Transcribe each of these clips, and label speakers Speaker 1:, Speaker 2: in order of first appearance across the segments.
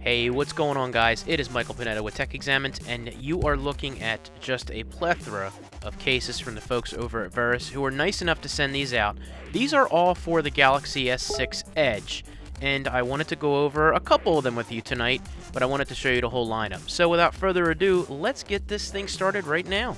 Speaker 1: Hey, what's going on, guys? It is Michael Panetta with Tech Examined, and you are looking at just a plethora of cases from the folks over at Verus who are nice enough to send these out. These are all for the Galaxy S6 Edge, and I wanted to go over a couple of them with you tonight, but I wanted to show you the whole lineup. So without further ado, let's get this thing started right now.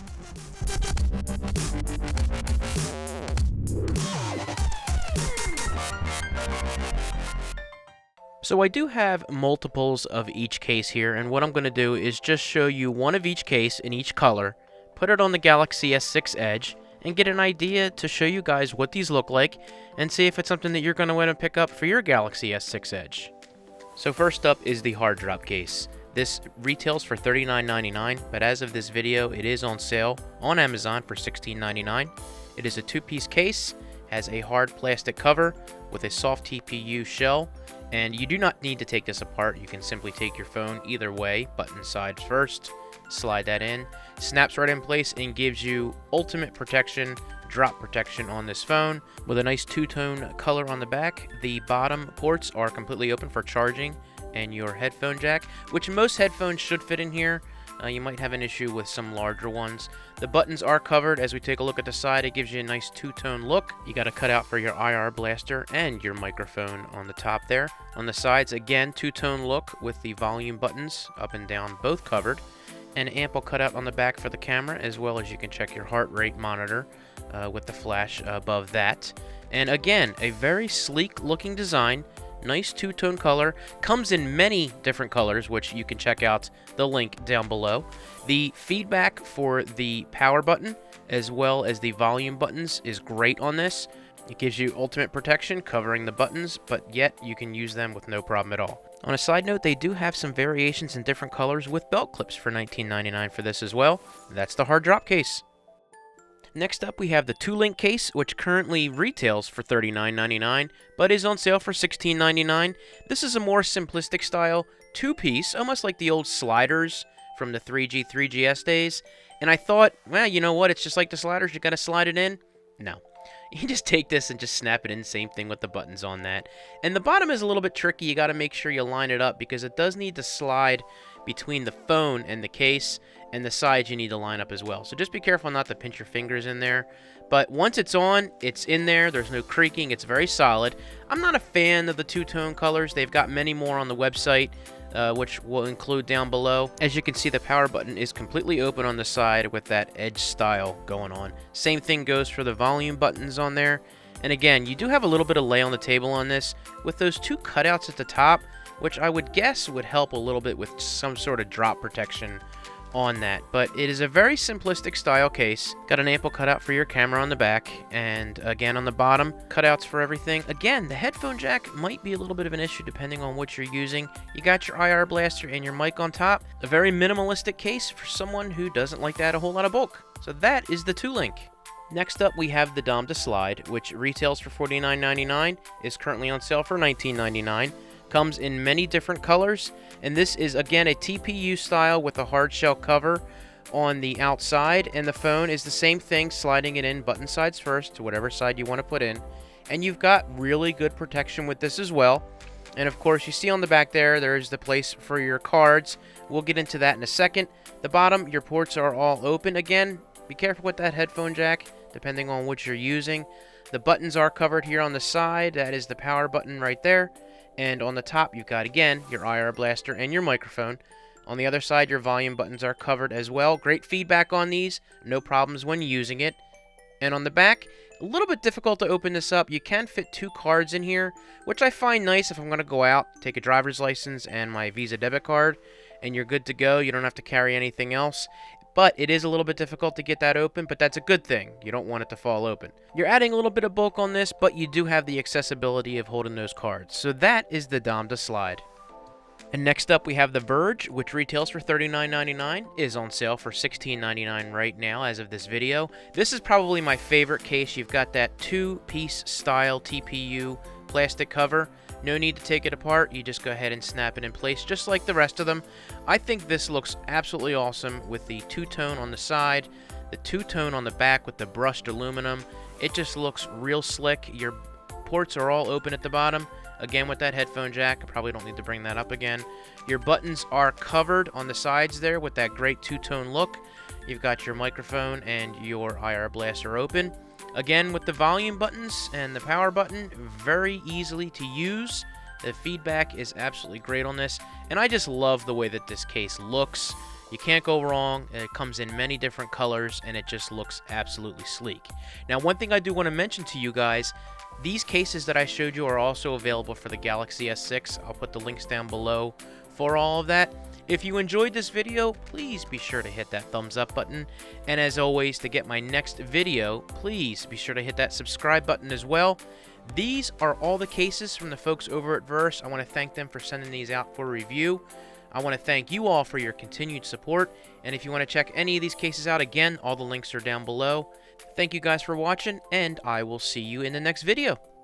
Speaker 1: So I do have multiples of each case here, and what I'm going to do is just show you one of each case in each color, put it on the Galaxy S6 Edge, and get an idea to show you guys what these look like, and see if it's something that you're going to want to pick up for your Galaxy S6 Edge. So first up is the hard drop case. This retails for $39.99, but as of this video, it is on sale on Amazon for $16.99. It is a two-piece case, has a hard plastic cover with a soft TPU shell, and you do not need to take this apart. You can simply take your phone either way, button sides first, slide that in, snaps right in place, and gives you ultimate protection, drop protection on this phone with a nice two-tone color on the back. The bottom ports are completely open for charging and your headphone jack, which most headphones should fit in here. You might have an issue with some larger ones. The buttons are covered. As we take a look at the side, it gives you a nice two-tone look. You got a cutout for your IR blaster and your microphone on the top there. On the sides, again, two-tone look with the volume buttons up and down both covered. An ample cutout on the back for the camera, as well as you can check your heart rate monitor with the flash above that. And again, a very sleek looking design. Nice two-tone color, comes in many different colors, which you can check out the link down below. The feedback for the power button as well as the volume buttons is great on this. It gives you ultimate protection covering the buttons, but yet you can use them with no problem at all. On a side note, they do have some variations in different colors with belt clips for $19.99 for this as well. That's the hard drop case. Next up, we have the 2-link case, which currently retails for $39.99, but is on sale for $16.99. This is a more simplistic style, two-piece, almost like the old sliders from the 3G, 3GS days. And I thought, well, you know what, it's just like the sliders, you gotta slide it in. No. You just take this and just snap it in, same thing with the buttons on that. And the bottom is a little bit tricky, you gotta make sure you line it up, because it does need to slide between the phone and the case, and the sides you need to line up as well. So just be careful not to pinch your fingers in there. But once it's on, it's in there. There's no creaking. It's very solid. I'm not a fan of the two-tone colors. They've got many more on the website, which we'll include down below. As you can see, the power button is completely open on the side with that edge style going on. Same thing goes for the volume buttons on there. And again, you do have a little bit of lay on the table on this with those two cutouts at the top, which I would guess would help a little bit with some sort of drop protection on that. But it is a very simplistic style case. Got an ample cutout for your camera on the back, and again on the bottom, cutouts for everything. Again, the headphone jack might be a little bit of an issue depending on what you're using. You got your IR blaster and your mic on top. A very minimalistic case for someone who doesn't like to add a whole lot of bulk. So that is the 2-link. Next up, we have the Dom to Slide, which retails for $49.99, is currently on sale for $19.99. Comes in many different colors, and this is again a TPU style with a hard shell cover on the outside, and the phone is the same thing, sliding it in button sides first to whatever side you want to put in. And you've got really good protection with this as well. And of course, you see on the back there's the place for your cards. We'll get into that in a second. The bottom, your ports are all open. Again, be careful with that headphone jack depending on what you're using. The buttons are covered here on the side. That is the power button right there. And on the top, you've got, again, your IR blaster and your microphone. On the other side, your volume buttons are covered as well. Great feedback on these. No problems when using it. And on the back, a little bit difficult to open this up. You can fit 2 cards in here, which I find nice if I'm going to go out, take a driver's license and my Visa debit card, and you're good to go. You don't have to carry anything else. But it is a little bit difficult to get that open, but that's a good thing. You don't want it to fall open. You're adding a little bit of bulk on this, but you do have the accessibility of holding those cards. So that is the Dom to Slide. And next up, we have the Birch, which retails for $39.99, is on sale for $16.99 right now as of this video. This is probably my favorite case. You've got that two-piece style TPU plastic cover. No need to take it apart. You just go ahead and snap it in place just like the rest of them. I think this looks absolutely awesome with the two-tone on the side, the two-tone on the back with the brushed aluminum. It just looks real slick. Your ports are all open at the bottom. Again, with that headphone jack, I probably don't need to bring that up again. Your buttons are covered on the sides there with that great two-tone look. You've got your microphone and your IR blaster open. Again, with the volume buttons and the power button, very easily to use. The feedback is absolutely great on this, and I just love the way that this case looks. You can't go wrong. It comes in many different colors, and it just looks absolutely sleek. Now, one thing I do want to mention to you guys, these cases that I showed you are also available for the Galaxy S6. I'll put the links down below for all of that. If you enjoyed this video, please be sure to hit that thumbs up button. And as always, to get my next video, please be sure to hit that subscribe button as well. These are all the cases from the folks over at Verus. I want to thank them for sending these out for review. I want to thank you all for your continued support. And if you want to check any of these cases out, again, all the links are down below. Thank you guys for watching, and I will see you in the next video.